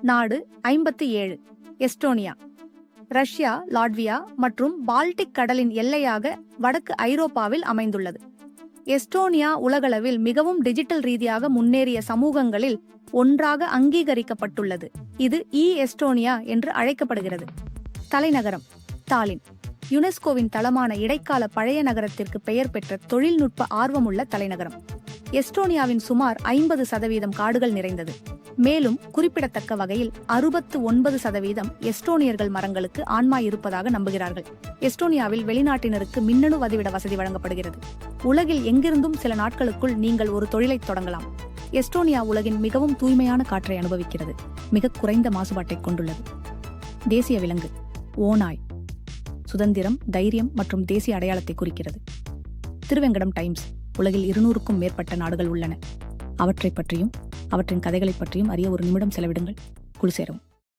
நாடு 57. Estonia. Russia, Latvia மற்றும் Baltic கடலின் எல்லையாக வடக்கு ஐரோப்பாவில் அமைந்துள்ளது. எஸ்டோனியா உலகளவில் மிகவும் டிஜிட்டல் ரீதியாக முன்னேறிய சமூகங்களில் ஒன்றாக அங்கீகரிக்கப்பட்டுள்ளது. இது எஸ்டோனியா என்று அழைக்கப்படுகிறது. தலைநகரம் தாலின். யுனெஸ்கோவின் தளமான இடைக்கால பழைய நகரத்திற்கு பெயர் பெற்ற தொழில்நுட்ப ஆர்வமுள்ள தலைநகரம். எஸ்டோனியாவின் சுமார் 50% காடுகள் நிறைந்தது. மேலும் குறிப்பிடத்தக்க வகையில் 69% எஸ்டோனியர்கள் மரங்களுக்கு ஆன்மா இருப்பதாக நம்புகிறார்கள். எஸ்டோனியாவில் வெளிநாட்டினருக்கு மின்னணு வதிவிட வசதி வழங்கப்படுகிறது. உலகில் எங்கிருந்தும் சில நாட்களுக்குள் நீங்கள் ஒரு தொழிலை தொடங்கலாம். எஸ்டோனியா உலகின் மிகவும் தூய்மையான காற்றை அனுபவிக்கிறது. மிக குறைந்த மாசுபாட்டை கொண்டுள்ளது. தேசிய விலங்கு ஓநாய். சுதந்திரம், தைரியம் மற்றும் தேசிய அடையாளத்தை குறிக்கிறது. திருவேங்கடம் டைம்ஸ். உலகில் 200க்கும் மேற்பட்ட நாடுகள் உள்ளன. அவற்றைப் பற்றியும் அவற்றின் கதைகளைப் பற்றியும் அறிய ஒரு நிமிடம் செலவிடுங்கள். குழு சேரவும்.